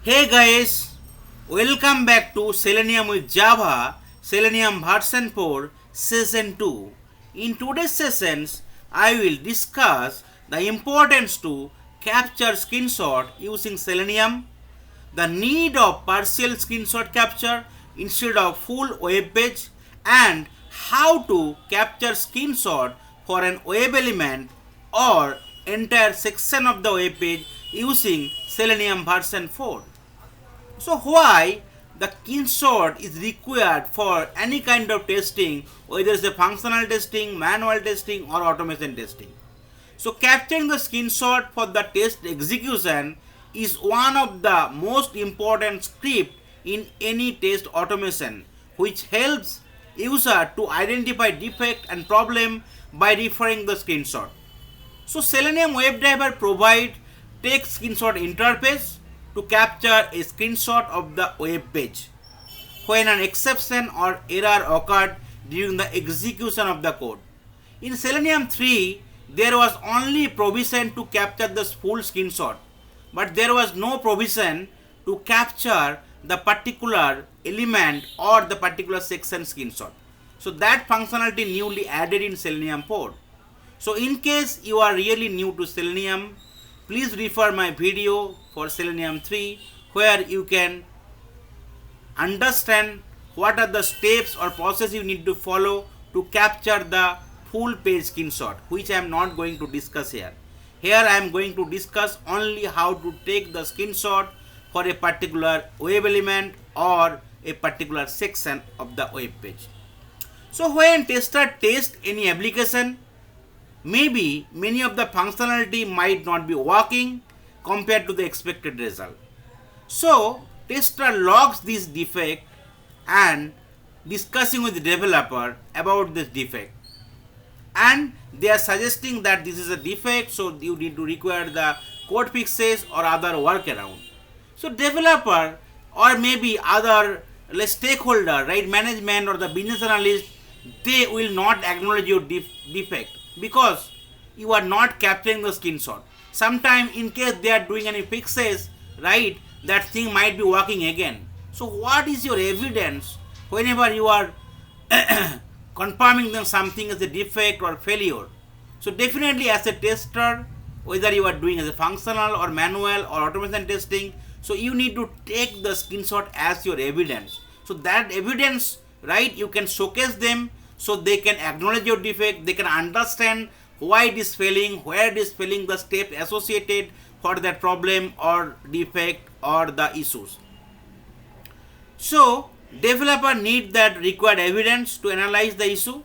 Hey guys, welcome back to Selenium with Java, Selenium version 4, season 2. In today's sessions, I will discuss the importance to capture screenshot using Selenium, the need of partial screenshot capture instead of full web page, and how to capture screenshot for an web element or entire section of the web page using Selenium version 4. So why the screenshot is required for any kind of testing, whether it's a functional testing, manual testing or automation testing. So capturing the screenshot for the test execution is one of the most important script in any test automation, which helps user to identify defect and problem by referring the screenshot. So Selenium WebDriver provide text screenshot interface to capture a screenshot of the web page when an exception or error occurred during the execution of the code. In Selenium 3, there was only provision to capture the full screenshot, but there was no provision to capture the particular element or the particular section screenshot. So that functionality newly added in Selenium 4. So in case you are really new to Selenium, please refer my video for Selenium 3 where you can understand what are the steps or process you need to follow to capture the full page screenshot, which I am not going to discuss here. Here I am going to discuss only how to take the screenshot for a particular web element or a particular section of the web page. So when tester tests any application, maybe many of the functionality might not be working compared to the expected result. So tester logs this defect and discussing with the developer about this defect. And they are suggesting that this is a defect, so you need to require the code fixes or other workaround. So developer or maybe other stakeholder, right, management or the business analyst, they will not acknowledge your defect because you are not capturing the screenshot. Sometime in case they are doing any fixes, right, that thing might be working again. So what is your evidence whenever you are confirming them something as a defect or failure? So definitely as a tester, whether you are doing as a functional or manual or automation testing, so you need to take the screenshot as your evidence. So that evidence, right, you can showcase them so they can acknowledge your defect, they can understand why it is failing, where it is failing, the steps associated for that problem or defect or the issues. So developer need that required evidence to analyze the issue.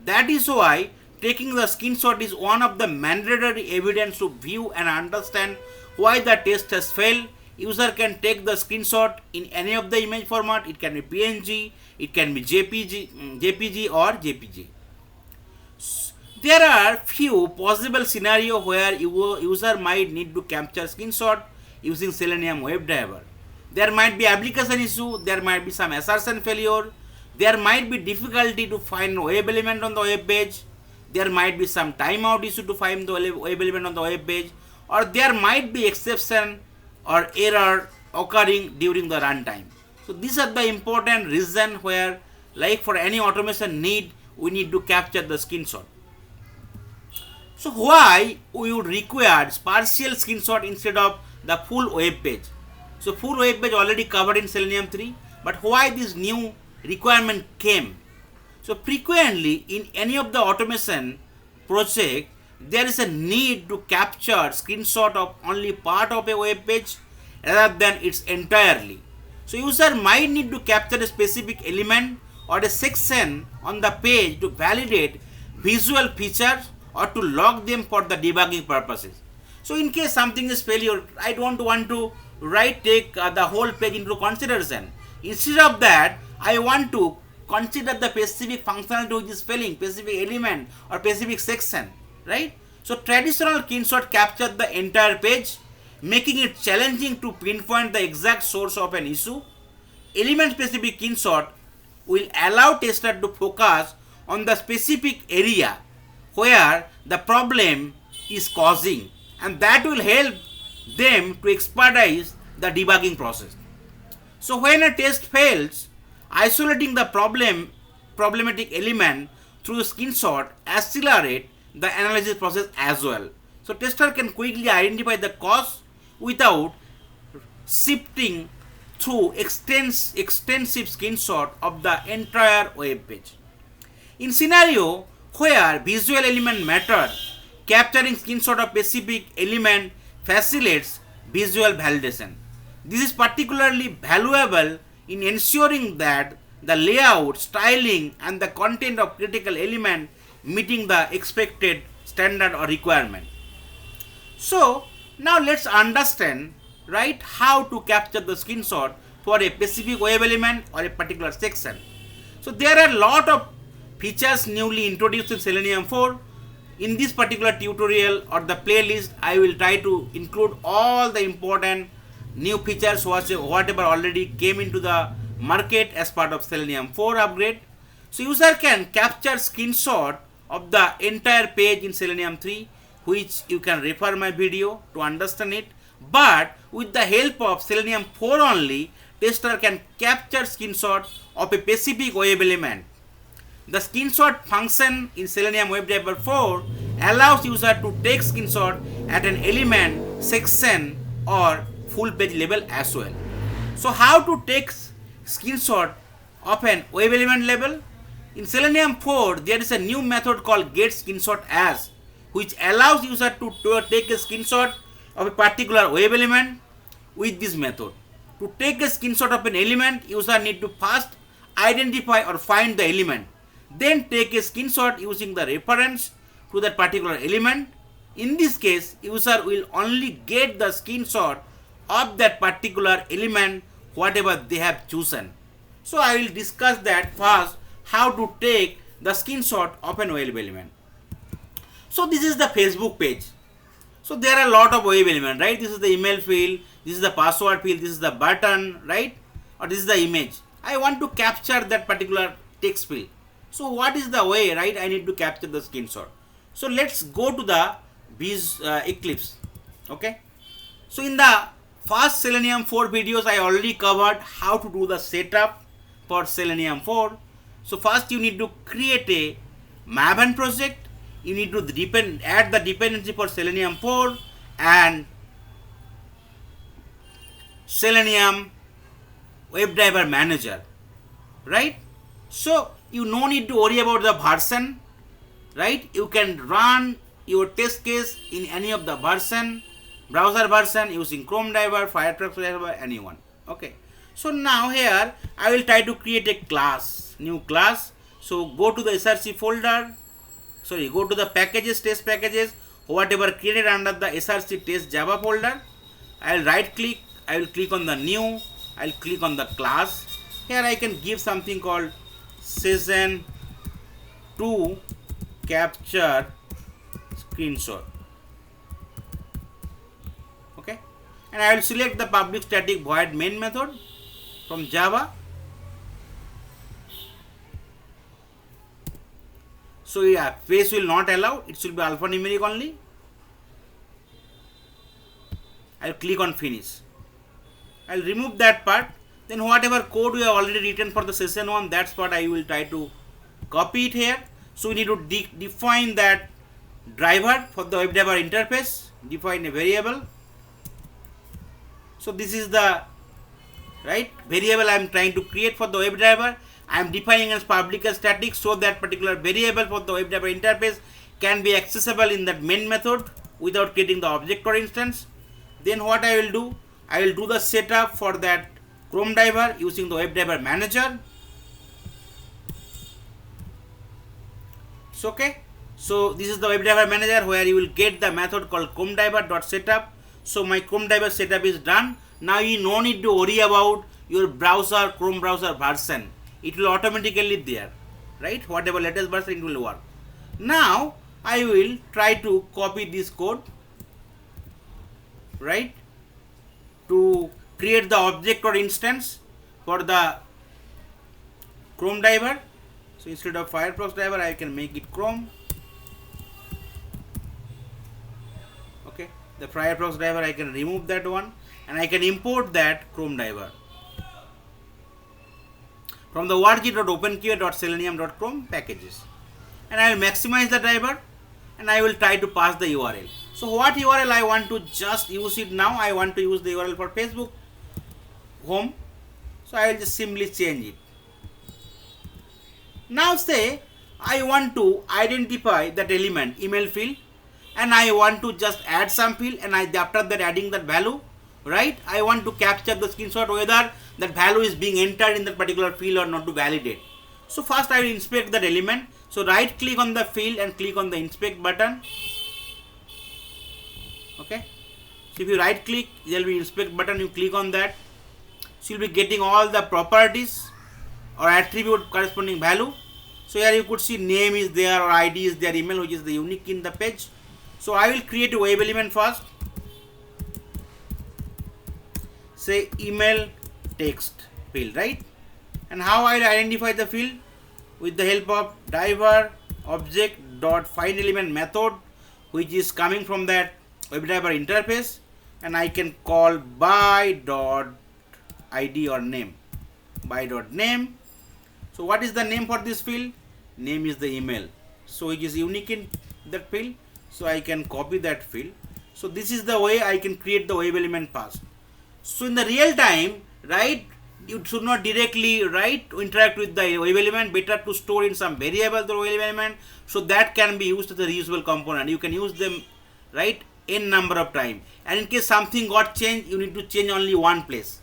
That is why taking the screenshot is one of the mandatory evidence to view and understand why the test has failed. User can take the screenshot in any of the image format. It can be PNG, it can be JPG or JPG. There are few possible scenarios where user might need to capture screenshot using Selenium WebDriver. There might be application issue, there might be some assertion failure, there might be difficulty to find web element on the web page, there might be some timeout issue to find the web element on the web page, or there might be exception or error occurring during the runtime. So these are the important reason where, like for any automation need, we need to capture the screenshot. So why we would require partial screenshot instead of the full web page? So full web page already covered in Selenium 3, but why this new requirement came? So frequently in any of the automation project, there is a need to capture screenshot of only part of a web page rather than its entirely. So user might need to capture a specific element or a section on the page to validate visual features or to log them for the debugging purposes. So in case something is failure, I don't want to take the whole page into consideration. Instead of that, I want to consider the specific functionality which is failing, specific element or specific section, right? So traditional screenshot capture the entire page, making it challenging to pinpoint the exact source of an issue. Element specific screenshot will allow tester to focus on the specific area where the problem is causing, and that will help them to expertise the debugging process. So when a test fails, isolating the problematic element through screenshot accelerate the analysis process as well. So tester can quickly identify the cause without shifting through extensive screenshot of the entire web page. In scenario where visual element matter, capturing screenshot of specific element facilitates visual validation. This is particularly valuable in ensuring that the layout, styling and the content of critical element meeting the expected standard or requirement. So now let's understand, right, how to capture the screenshot for a specific web element or a particular section. So there are a lot of features newly introduced in Selenium 4. In this particular tutorial or the playlist, I will try to include all the important new features whatever already came into the market as part of Selenium 4 upgrade. So user can capture screenshot of the entire page in Selenium 3, which you can refer my video to understand it. But with the help of Selenium 4 only, tester can capture screenshot of a specific web element. The screenshot function in Selenium WebDriver 4 allows user to take screenshot at an element, section or full page level as well. So how to take screenshot of an web element level? In Selenium 4 there is a new method called getScreenshotAs, which allows user to take a screenshot of a particular web element with this method. To take a screenshot of an element, user need to first identify or find the element, then take a screenshot using the reference to that particular element. In this case, user will only get the screenshot of that particular element whatever they have chosen. So I will discuss that first, how to take the screenshot of an web element. So this is the Facebook page. So there are a lot of web elements, right? This is the email field, this is the password field, this is the button, right? Or this is the image. I want to capture that particular text field. So what is the way, right? I need to capture the screenshot. So let's go to the Eclipse. Okay. So in the first Selenium 4 videos, I already covered how to do the setup for Selenium 4. So first you need to create a maven project. You need to add the dependency for Selenium 4 and Selenium WebDriver Manager, right? So you no need to worry about the version, right? You can run your test case in any of the browser version using Chrome diver, Firefox diver, anyone. Okay. So now here I will try to create a new class. So go to the src folder. Go to the packages, test packages, whatever created under the src test Java folder. I will right click. I will click on the new. I will click on the class. Here I can give something called session to capture screenshot. Okay, and I will select the public static void main method from Java. So yeah, face will not allow, it should be alphanumeric only. I will click on finish. I will remove that part. Then whatever code we have already written for the session 1, that's what I will try to copy it here. So we need to define that driver for the WebDriver interface, define a variable. So this is the variable I am trying to create for the WebDriver. I am defining as public and static, so that particular variable for the WebDriver interface can be accessible in that main method without creating the object or instance. Then what I will do? I will do the setup for that Chrome diver using the WebDriver Manager. So okay. So this is the WebDriver Manager where you will get the method called Chrome diver.setup. So my Chrome diver setup is done. Now you no need to worry about your browser, Chrome browser version. It will automatically there, right? Whatever latest version, it will work. Now I will try to copy this code, right, to create the object or instance for the Chrome diver. So instead of Firefox diver, I can make it Chrome. Okay, the Firefox diver I can remove that one. and I can import that Chrome driver from the org.openqa.selenium.chrome packages, and I will maximize the driver and I will try to pass the URL. So what URL I want to just use it now? I want to use the URL for Facebook home, so I will just simply change it. Now say I want to identify that element email field, and I want to just add some field, and after that adding that value, right, I want to capture the screenshot whether that value is being entered in that particular field or not to validate. So first I will inspect that element. So right click on the field and click on the inspect button. Okay, so if you right click, there will be inspect button, you click on that, so you will be getting all the properties or attribute corresponding value. So here you could see name is there or ID is there, email which is the unique in the page. So I will create a web element first, say email text field, right? And how I will identify the field? With the help of driver object dot find element method, which is coming from that WebDriver interface, and I can call by dot ID or name, by dot name. So what is the name for this field? Name is the email, so it is unique in that field, so I can copy that field. So this is the way I can create the web element fast. So in the real time, right, you should not directly interact with the web element, better to store in some variable the web element, so that can be used as a reusable component. You can use them, right, n number of time, and in case something got changed, you need to change only one place,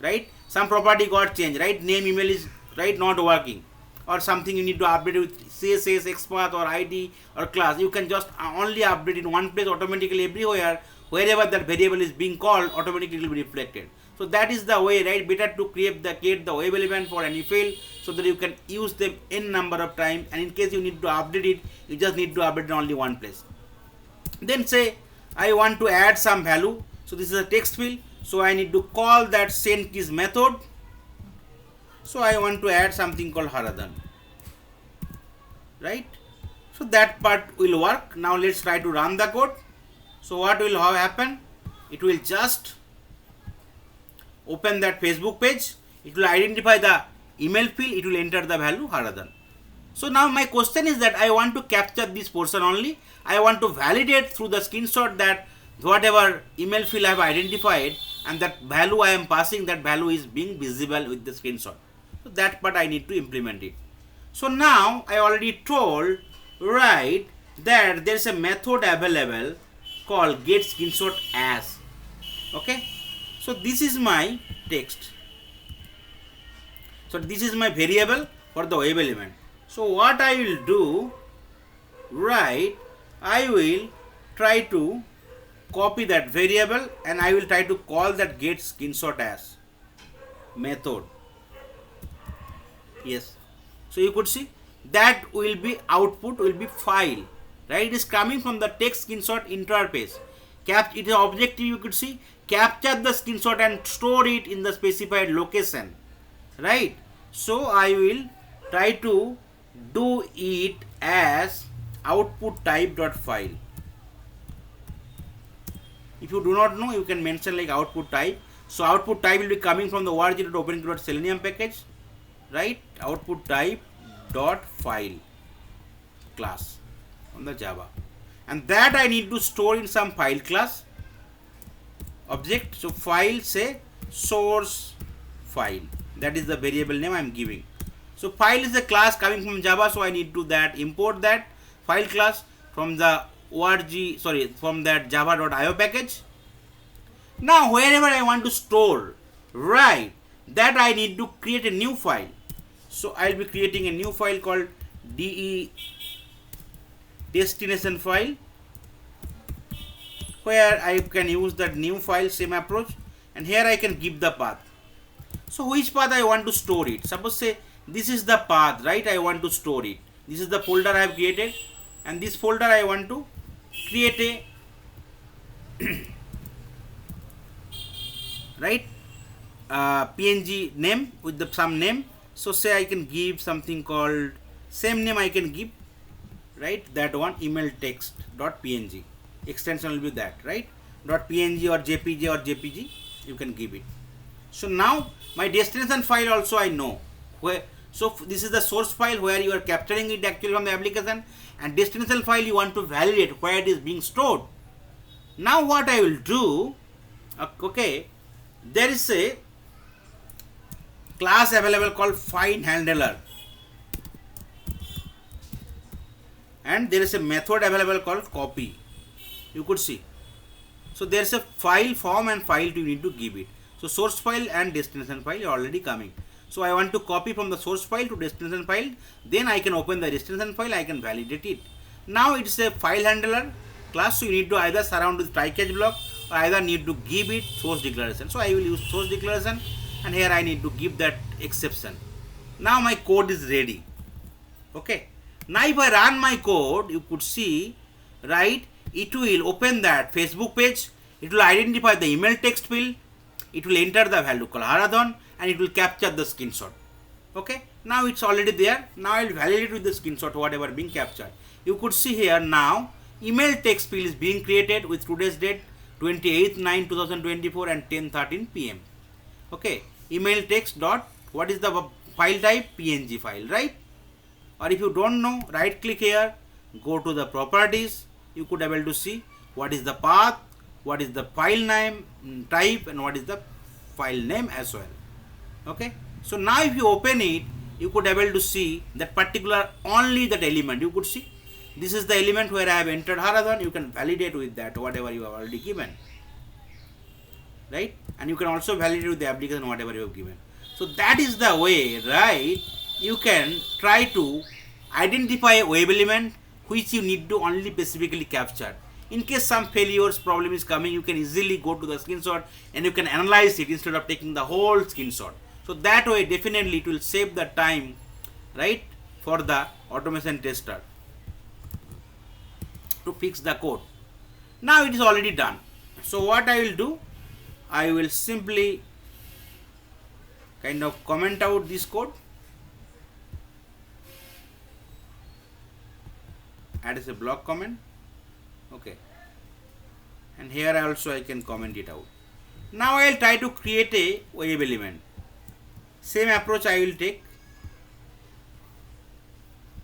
right? Some property got changed, right? Name email is not working, or something you need to update with CSS, XPath or ID or class. You can just only update in one place automatically everywhere. Wherever that variable is being called, automatically it will be reflected. So that is the way, right? Better to create the web element for any field, so that you can use them n number of time, and in case you need to update it, you just need to update in only one place. Then say I want to add some value. So this is a text field, so I need to call that send keys method. So I want to add something called Haradhan, right? So that part will work. Now let's try to run the code. So what will happen? It will just open that Facebook page. It will identify the email field. It will enter the value Haradhan. So now my question is that I want to capture this portion only. I want to validate through the screenshot that whatever email field I have identified and that value I am passing, that value is being visible with the screenshot. So that part I need to implement it. So now I already told, right, that there is a method available called get screenshot as. Okay, so this is my text. So this is my variable for the web element. So what I will do, right, I will try to copy that variable and I will try to call that get screenshot as method. Yes, so you could see that will be output will be file, right? It is coming from the text screenshot interface. It is objective, you could see, capture the screenshot and store it in the specified location, right? So I will try to do it as output type dot file. If you do not know, you can mention like output type. So output type will be coming from the org.openqa.selenium package, right? Output type dot file class on the Java, and that I need to store in some file class object. So file, say source file, that is the variable name I am giving. So file is a class coming from Java, so I need to import that file class from the from that java.io package. Now wherever I want to store, right, that I need to create a new file. So I will be creating a new file called de destination file, where I can use that new file, same approach, and here I can give the path. So which path I want to store it? Suppose say this is the path, right? I want to store it. This is the folder I have created, and this folder I want to create a right PNG name with some name. So say I can give something called same name I can give, right? That one, email text dot png, extension will be that, right? Dot png or jpg or jpg. you can give it. So now my destination file also I know where. So this is the source file where you are capturing it actually from the application, and destination file you want to validate where it is being stored. Now what I will do, okay, there is a class available called find handler, and there is a method available called copy. You could see. So there is a file form and file you need to give it. So source file and destination file are already coming. So I want to copy from the source file to destination file. Then I can open the destination file. I can validate it. Now it's a file handler class. So you need to either surround with try catch block or either need to give it source declaration. So I will use source declaration, and here I need to give that exception. Now my code is ready. Okay. Now if I run my code, you could see, right, it will open that Facebook page. It will identify the email text field. It will enter the value called Haradhan, and it will capture the screenshot. Okay. Now it's already there. Now I will validate with the screenshot whatever being captured. You could see here now email text field is being created with today's date 28/9/2024 and 10:13 p.m. Okay. Email text dot, what is the file type? PNG file, right? Or if you don't know, right click here, go to the properties. You could able to see what is the path, what is the file name type, and what is the file name as well. Okay. So now if you open it, you could able to see that particular only that element. You could see this is the element where I have entered Haradhan. You can validate with that whatever you have already given, right? And you can also validate with the application whatever you have given. So that is the way, right? You can try to identify a web element which you need to only specifically capture. In case some failures problem is coming, you can easily go to the screenshot and you can analyze it instead of taking the whole screenshot. So that way definitely it will save the time, right, for the automation tester to fix the code. Now it is already done. So what I will do, I will simply kind of comment out this code, add as a block comment. Okay, and here also I can comment it out. Now I will try to create a web element. Same approach I will take.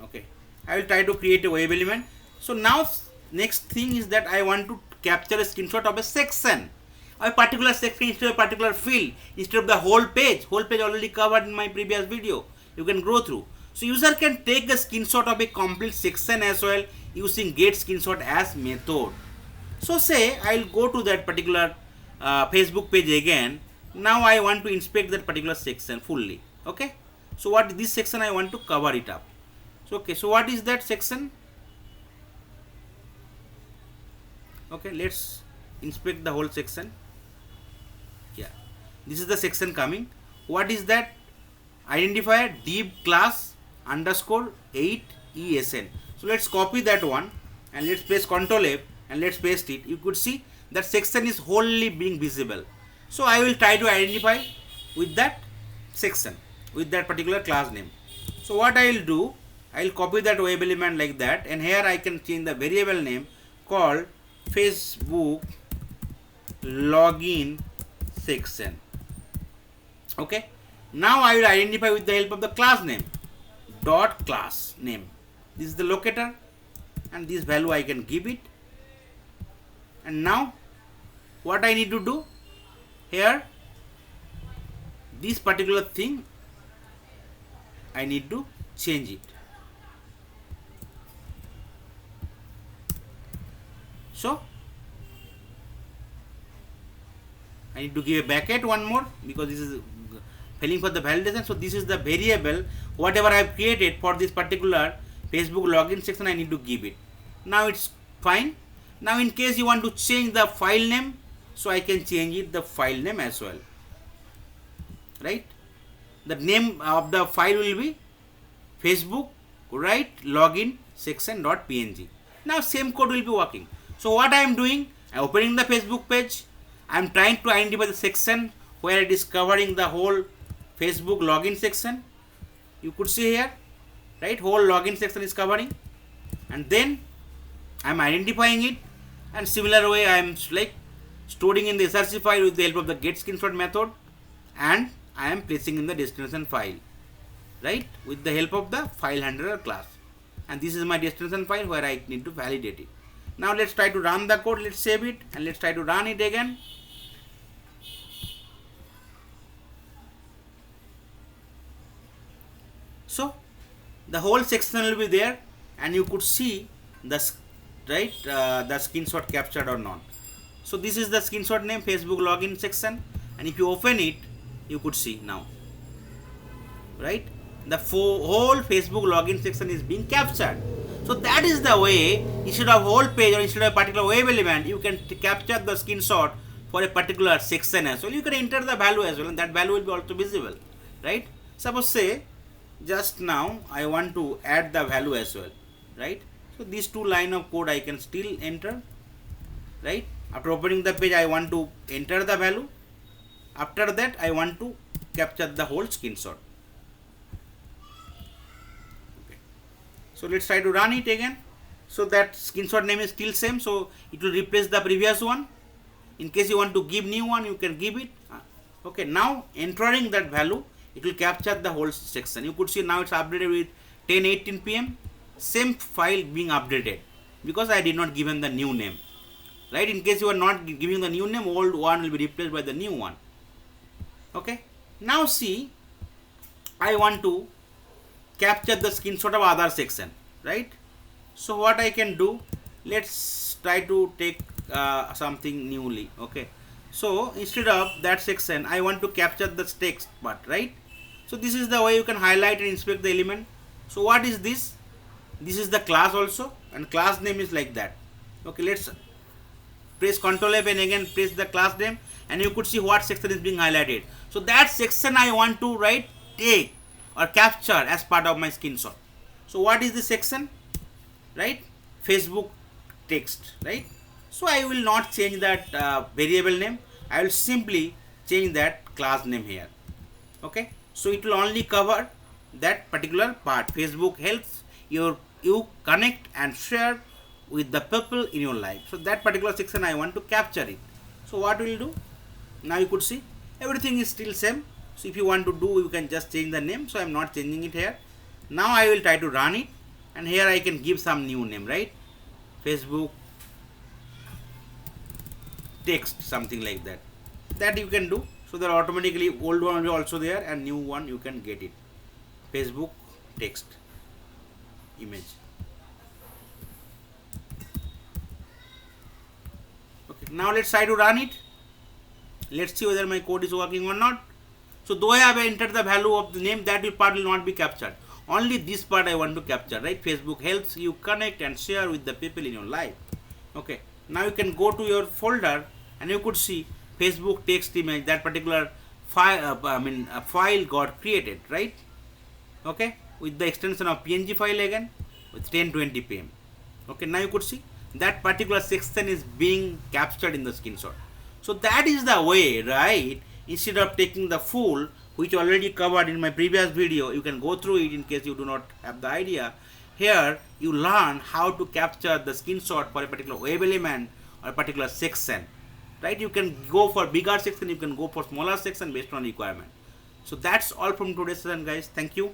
Okay, I will try to create a web element. So now next thing is that I want to capture a screenshot of a section, a particular section instead of a particular field, instead of the whole page. Whole page already covered in my previous video. You can go through. So user can take a screenshot of a complete section as well using get screenshot as method. So say I will go to that particular Facebook page again. Now I want to inspect that particular section fully. Okay. So what this section I want to cover it up. So okay. So what is that section? Okay. Let's inspect the whole section. Yeah. This is the section coming. What is that? Identifier div class underscore 8 ESN. So let's copy that one and let's press Ctrl F and let's paste it. You could see that section is wholly being visible. So I will try to identify with that section, with that particular class name. So what I will do, I will copy that web element like that, and here I can change the variable name called Facebook login section. Okay. Now I will identify with the help of the class name, dot class name. This is the locator, and this value I can give it. And now what I need to do here, this particular thing I need to change it. So I need to give a bracket one more because this is filling for the validation. So this is the variable whatever I have created for this particular Facebook login section. I need to give it. Now it's fine. Now in case you want to change the file name, so I can change it the file name as well, right? The name of the file will be Facebook, right, login section.png. Now same code will be working. So what I am doing, I am opening the Facebook page. I am trying to identify the section where it is covering the whole Facebook login section. You could see here, right, whole login section is covering, and then I am identifying it, and similar way I am like storing in the src file with the help of the get screenshot method, and I am placing in the destination file, right, with the help of the file handler class. And this is my destination file where I need to validate it. Now let's try to run the code. Let's save it and let's try to run it again. So the whole section will be there, and you could see the the screenshot captured or not. So this is the screenshot name, Facebook login section, and if you open it, you could see now, right, the whole Facebook login section is being captured. So that is the way, instead of whole page or instead of a particular web element, you can capture the screenshot for a particular section as well. You can enter the value as well, and that value will be also visible, right? Suppose say just now I want to add the value as well, right? So these two line of code I can still enter, right? After opening the page, I want to enter the value. After that, I want to capture the whole screenshot. Okay. So let's try to run it again. So that screenshot name is still same, so it will replace the previous one. In case you want to give new one, you can give it. Okay, now entering that value, it will capture the whole section. You could see now it's updated with 10:18 p.m. Same file being updated because I did not give him the new name, right? In case you are not giving the new name, old one will be replaced by the new one. Okay, now see, I want to capture the screenshot of other section, right? So what I can do, let's try to take something newly. Okay, so instead of that section, I want to capture the text part, right? So this is the way you can highlight and inspect the element. So what is this? This is the class also, and class name is like that. Okay, let's press Ctrl F and again press the class name, and you could see what section is being highlighted. So that section I want to take or capture as part of my screenshot. So what is the section, right? Facebook text, right? So I will not change that variable name. I will simply change that class name here. Okay, so it will only cover that particular part. Facebook helps you connect and share with the people in your life. So that particular section I want to capture it. So what we will do? Now you could see everything is still same. So if you want to do, you can just change the name. So I am not changing it here. Now I will try to run it, and here I can give some new name, right? Facebook text, something like that. That you can do. So that automatically old one will be also there, and new one you can get it. Facebook text image. Okay, now let's try to run it. Let's see whether my code is working or not. So though I have entered the value of the name, that part will not be captured. Only this part I want to capture, right? Facebook helps you connect and share with the people in your life. Okay, now you can go to your folder, and you could see Facebook text image, that particular file, a file got created, right? Okay, with the extension of PNG file again with 10:20 p.m. Okay, now you could see that particular section is being captured in the screenshot. So that is the way, right? Instead of taking the full, which already covered in my previous video, you can go through it in case you do not have the idea. Here you learn how to capture the screenshot for a particular web element or a particular section, right? You can go for bigger section, you can go for smaller section based on requirement. So that's all from today's session, guys. Thank you.